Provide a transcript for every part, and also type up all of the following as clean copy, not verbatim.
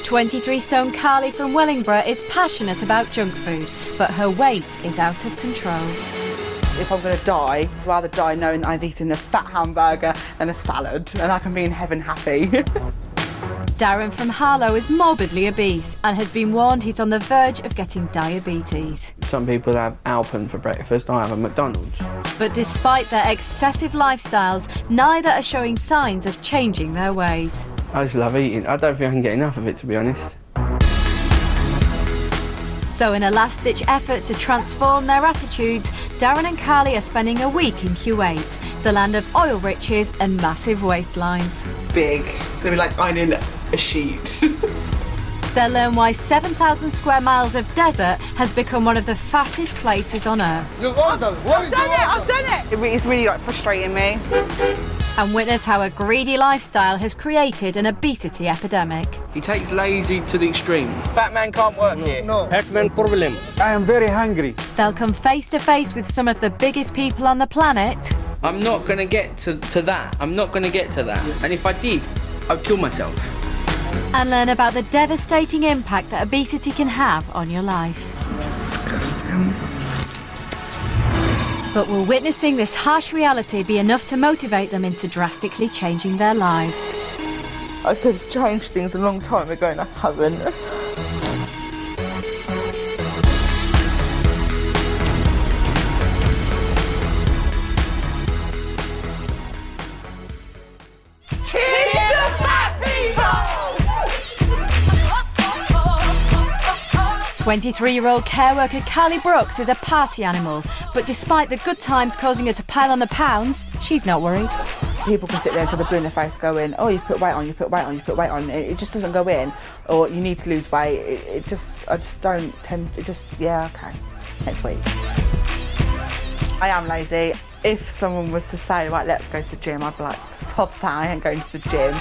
23-stone Carley from Wellingborough is passionate about junk food, but her weight is out of control. If I'm going to die, I'd rather die knowing that I've eaten a fat hamburger and a salad, and I can be in heaven happy. Darran from Harlow is morbidly obese and has been warned he's on the verge of getting diabetes. Some people have Alpen for breakfast, I have a McDonald's. But despite their excessive lifestyles, neither are showing signs of changing their ways. I just love eating. I don't think I can get enough of it, to be honest. So in a last-ditch effort to transform their attitudes, Darran and Carley are spending a week in Kuwait, the land of oil riches and massive waistlines. Big. They'll be like ironing a sheet. They'll learn why 7,000 square miles of desert has become one of the fattest places on Earth. I've done it! It's really frustrating me. And witness how a greedy lifestyle has created an obesity epidemic. He takes lazy to the extreme. Fat man can't work here. No. Hackman problem. I am very hungry. They'll come face to face with some of the biggest people on the planet. I'm not going to get to that. I'm not going to get to that. And if I did, I'd kill myself. And learn about the devastating impact that obesity can have on your life. It's disgusting. But will witnessing this harsh reality be enough to motivate them into drastically changing their lives? I could have changed things a long time ago and I haven't. Cheers to fat people! 23-year-old care worker Carley Brookes is a party animal, but despite the good times causing her to pile on the pounds, she's not worried. People can sit there until the blue in their face going, oh, you've put weight on, you've put weight on, you've put weight on. It just doesn't go in, or you need to lose weight. I just don't tend to, yeah, okay, next week. I am lazy. If someone was to say, right, let's go to the gym, I'd be like, sod that, I ain't going to the gym.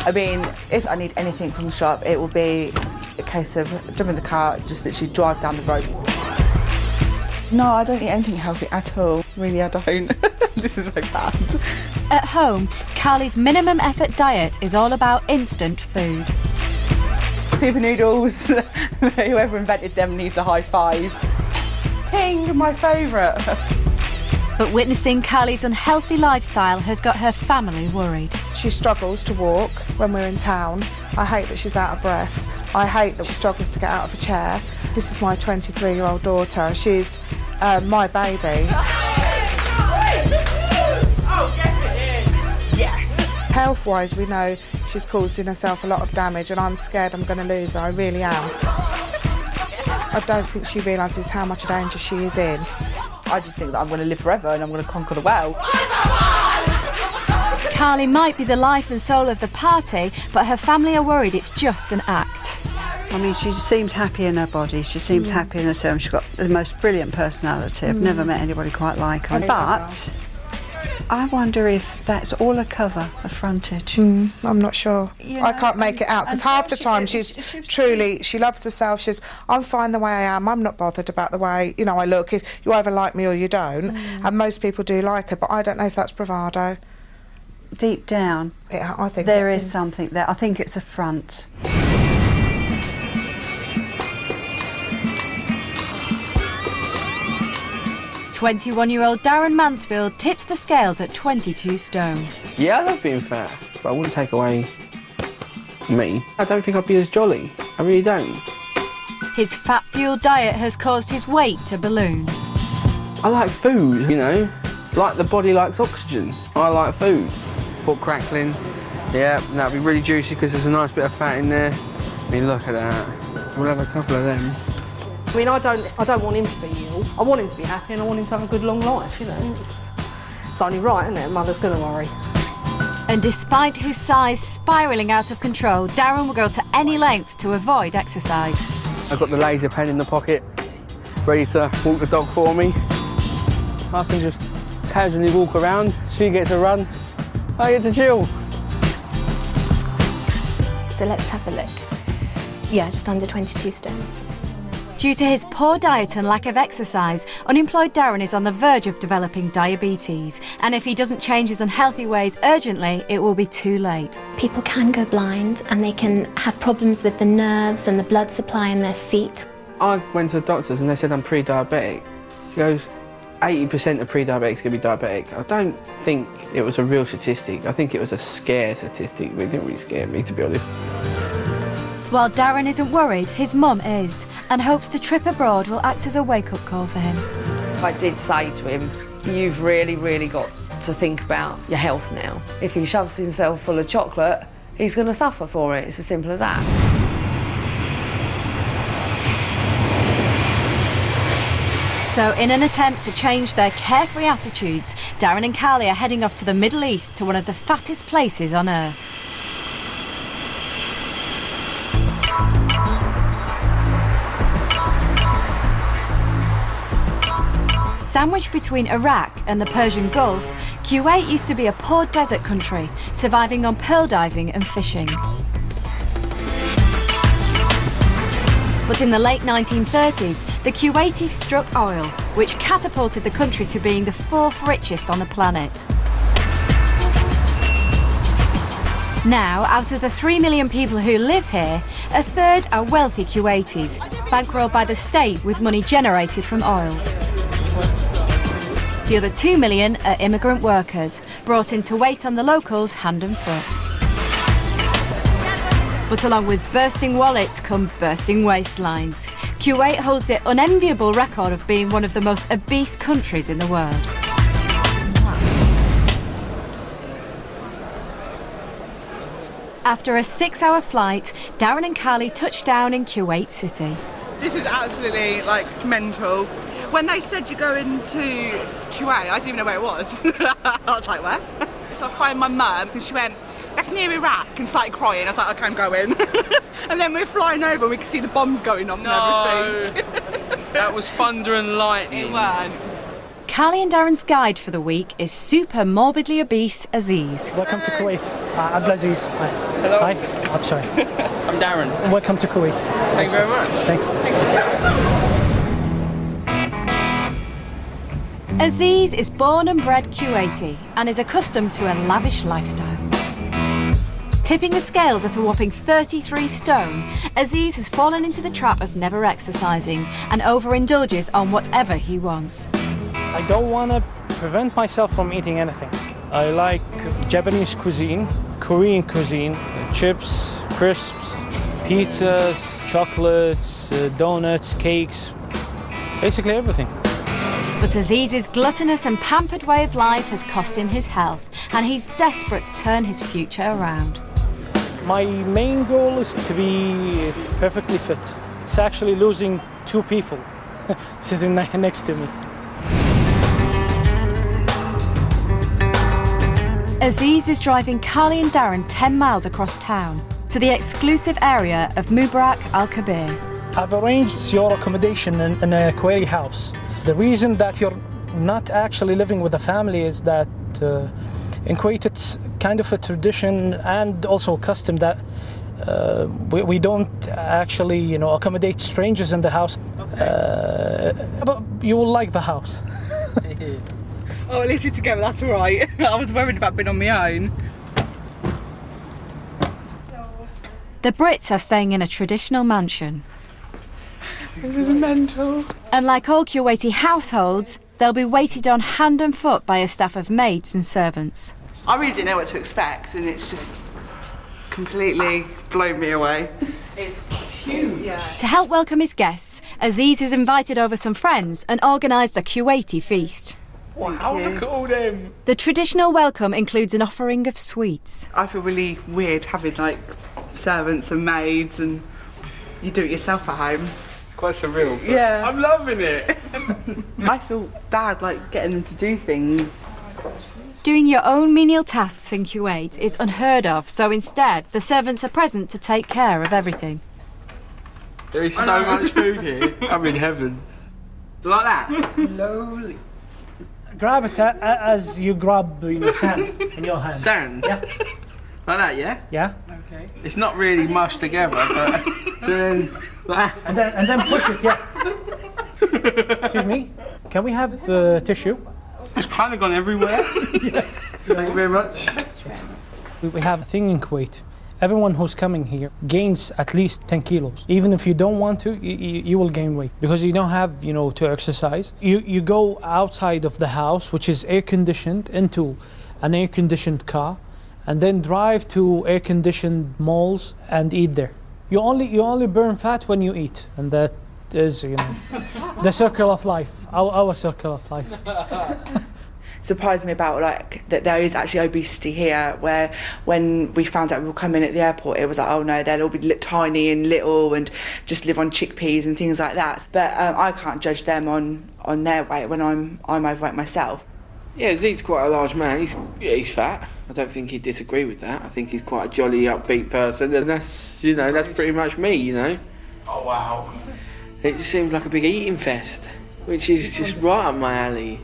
I mean, if I need anything from the shop, it will be a case of jump in the car, just literally drive down the road. No, I don't eat anything healthy at all. Really, I don't. This is very bad. At home, Carley's minimum effort diet is all about instant food. Super noodles, whoever invented them needs a high five. King, my favourite. But witnessing Carley's unhealthy lifestyle has got her family worried. She struggles to walk when we're in town. I hate that she's out of breath. I hate that she struggles to get out of a chair. This is my 23-year-old daughter. She's my baby. Oh, get it in! Yes. Health-wise, we know she's causing herself a lot of damage and I'm scared I'm going to lose her. I really am. I don't think she realises how much danger she is in. I just think that I'm going to live forever and I'm going to conquer the world. Carley might be the life and soul of the party, but her family are worried it's just an act. I mean, she seems happy in her body, she seems happy in herself, she's got the most brilliant personality. I've never met anybody quite like her. But I wonder if that's all a cover, a frontage. I'm not sure. You know, I can't make it out because half the time she loves herself. I'm fine the way I am. I'm not bothered about the way, I look. If you either like me or you don't. And most people do like her, but I don't know if that's bravado. Deep down, I think there is something there. I think it's a front. "21-year-old Darran Mansfield tips the scales at 22 stone. Yeah, I love being fat, but I wouldn't take away me. I don't think I'd be as jolly. I really don't. His fat-fueled diet has caused his weight to balloon. I like food, like the body likes oxygen. I like food. Pork crackling, yeah, that'd be really juicy because there's a nice bit of fat in there. I mean, look at that. We'll have a couple of them. I mean, I don't want him to be ill. I want him to be happy and I want him to have a good long life, It's only right, isn't it? A mother's going to worry. And despite his size spiralling out of control, Darran will go to any length to avoid exercise. I've got the laser pen in the pocket, ready to walk the dog for me. I can just casually walk around, she gets a run, I get to chill. So let's have a look. Yeah, just under 22 stones. Due to his poor diet and lack of exercise, unemployed Darran is on the verge of developing diabetes. And if he doesn't change his unhealthy ways urgently, it will be too late. People can go blind and they can have problems with the nerves and the blood supply in their feet. I went to the doctors and they said I'm pre-diabetic. She goes, 80% of pre-diabetics can be diabetic. I don't think it was a real statistic. I think it was a scare statistic, but it didn't really scare me, to be honest. While Darran isn't worried, his mum is, and hopes the trip abroad will act as a wake-up call for him. I did say to him, you've really, really got to think about your health now. If he shoves himself full of chocolate, he's going to suffer for it. It's as simple as that. So, in an attempt to change their carefree attitudes, Darran and Carley are heading off to the Middle East to one of the fattest places on earth. Sandwiched between Iraq and the Persian Gulf, Kuwait used to be a poor desert country, surviving on pearl diving and fishing. But in the late 1930s, the Kuwaitis struck oil, which catapulted the country to being the 4th richest on the planet. Now, out of the 3 million people who live here, a third are wealthy Kuwaitis, bankrolled by the state with money generated from oil. The other 2 million are immigrant workers, brought in to wait on the locals hand and foot. But along with bursting wallets come bursting waistlines. Kuwait holds the unenviable record of being one of the most obese countries in the world. After a 6-hour flight, Darran and Carley touched down in Kuwait City. This is absolutely, mental. When they said you're going to Kuwait, I didn't even know where it was. I was like, where? So I phoned my mum and she went, that's near Iraq, and started crying. I was like, okay, I'm going. And then we're flying over and we could see the bombs going off and everything. That was thunder and lightning. It weren't. Carley and Darran's guide for the week is super morbidly obese Aziz. Welcome to Kuwait. Abdulaziz. Hi. Hello. Hi. I'm sorry. I'm Darran. Welcome to Kuwait. Thank you very much. Thanks. Aziz is born and bred Kuwaiti and is accustomed to a lavish lifestyle. Tipping the scales at a whopping 33 stone, Aziz has fallen into the trap of never exercising and overindulges on whatever he wants. I don't want to prevent myself from eating anything. I like Japanese cuisine, Korean cuisine, chips, crisps, pizzas, chocolates, donuts, cakes, basically everything. But Aziz's gluttonous and pampered way of life has cost him his health, and he's desperate to turn his future around. My main goal is to be perfectly fit. It's actually losing 2 people sitting next to me. Aziz is driving Carley and Darran 10 miles across town to the exclusive area of Mubarak Al Kabir. I've arranged your accommodation in a Kuwaiti house. The reason that you're not actually living with a family is that in Kuwait it's kind of a tradition and also a custom that we don't actually, accommodate strangers in the house. Okay. But you will like the house. Oh, at least we're together, that's all right. I was worried about being on my own. The Brits are staying in a traditional mansion. This is mental. And like all Kuwaiti households, they'll be waited on hand and foot by a staff of maids and servants. I really didn't know what to expect, and it's just completely blown me away. It's huge. Yeah. To help welcome his guests, Aziz has invited over some friends and organised a Kuwaiti feast. Wow, look at all them. The traditional welcome includes an offering of sweets. I feel really weird having servants and maids, and you do it yourself at home. Quite surreal. But yeah. I'm loving it. I feel bad getting them to do things. Doing your own menial tasks in Kuwait is unheard of, so instead the servants are present to take care of everything. There is so much food here. I'm in heaven. Like that? Slowly. Grab it as you grab sand in your hand. Sand? Yeah. Like that, yeah? Yeah. Okay. It's not really mushed together, but then... and then push it, yeah. Excuse me, can we have tissue? It's kind of gone everywhere. Yeah. Thank you very much. We have a thing in Kuwait. Everyone who's coming here gains at least 10 kilos. Even if you don't want to, you will gain weight because you don't have, to exercise. You go outside of the house, which is air-conditioned, into an air-conditioned car, and then drive to air-conditioned malls and eat there. You only burn fat when you eat, and that is, the circle of life, our circle of life. Surprised me about that there is actually obesity here, where when we found out we were coming at the airport, it was like, oh no, they'll all be tiny and little and just live on chickpeas and things like that. But I can't judge them on their weight when I'm overweight myself. Yeah, Zeed's quite a large man. He's fat. I don't think he'd disagree with that. I think he's quite a jolly, upbeat person, and that's pretty much me. Oh wow. It just seems like a big eating fest, which is just right up my alley.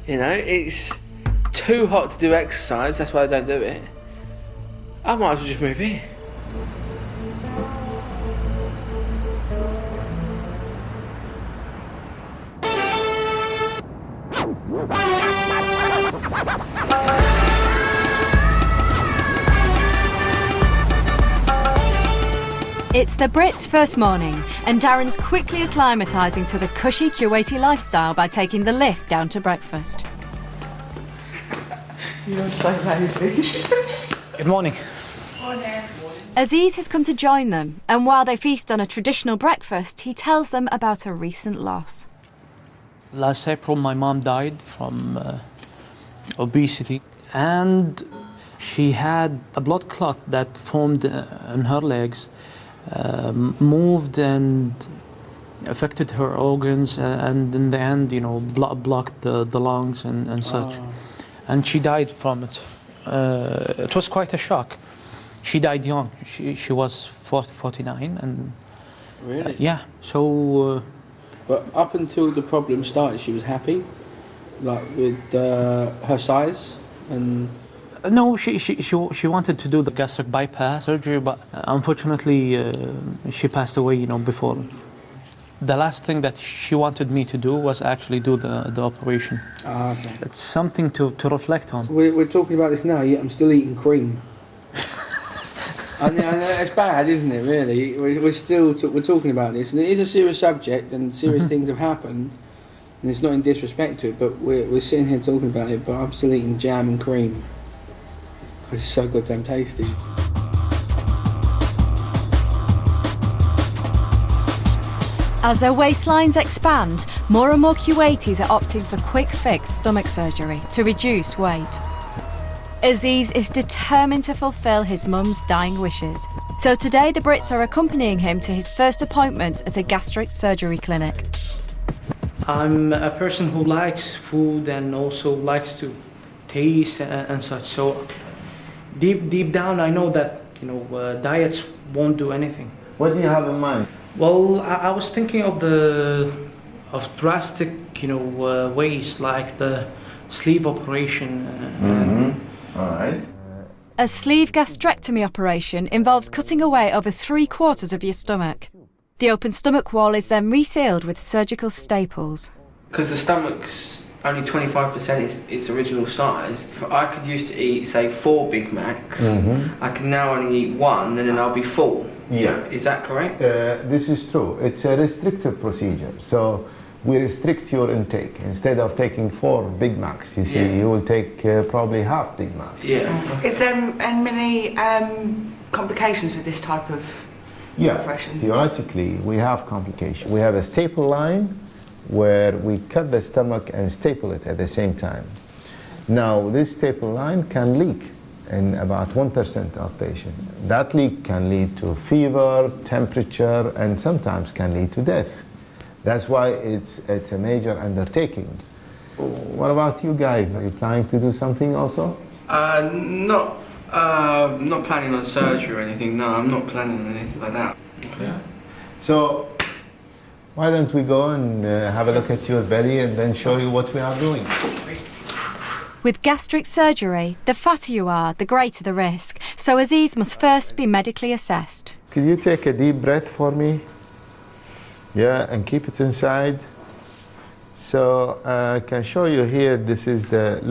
It's too hot to do exercise, that's why I don't do it. I might as well just move here. It's the Brits' first morning, and Darran's quickly acclimatising to the cushy Kuwaiti lifestyle by taking the lift down to breakfast. You're so lazy. Good morning. Morning. Aziz has come to join them, and while they feast on a traditional breakfast, he tells them about a recent loss. Last April, my mom died from obesity, and she had a blood clot that formed in her legs. Moved and affected her organs, and in the end, blocked the lungs and such. And she died from it. It was quite a shock. She died young. She was 49, and really, yeah. So, but up until the problem started, she was happy, like with her size and. No, she wanted to do the gastric bypass surgery, but unfortunately she passed away, before. The last thing that she wanted me to do was actually do the operation. Okay. It's something to reflect on. We're talking about this now, yet I'm still eating cream. I know it's bad, isn't it, really? We're talking about this, and it is a serious subject, and serious things have happened, and it's not in disrespect to it, but we're sitting here talking about it, but I'm still eating jam and cream. It's so goddamn tasty. As their waistlines expand, more and more Kuwaitis are opting for quick fix stomach surgery to reduce weight. Aziz is determined to fulfil his mum's dying wishes. So today the Brits are accompanying him to his first appointment at a gastric surgery clinic. I'm a person who likes food and also likes to taste and such. So deep down, I know that diets won't do anything. What do you have in mind? Well, I was thinking of drastic, ways like the sleeve operation. All right. A sleeve gastrectomy operation involves cutting away over 3/4 of your stomach. The open stomach wall is then resealed with surgical staples. Because the stomach's only 25% its original size. If I could used to eat, say, 4 Big Macs, I can now only eat 1 and then I'll be full. Yeah. Is that correct? This is true. It's a restrictive procedure. So we restrict your intake. Instead of taking 4 Big Macs, you will take probably half Big Mac. Yeah. Is there many complications with this type of operation? Theoretically, we have complications. We have a staple line where we cut the stomach and staple it at the same time. Now, this staple line can leak in about 1% of patients. That leak can lead to fever, temperature, and sometimes can lead to death. That's why it's a major undertaking. What about you guys? Are you planning to do something also? Not planning on surgery or anything. No, I'm not planning on anything like that. Okay. So, why don't we go and have a look at your belly and then show you what we are doing? With gastric surgery, the fatter you are, the greater the risk, so Aziz must first be medically assessed. Could you take a deep breath for me? Yeah, and keep it inside. So I can show you here, this is the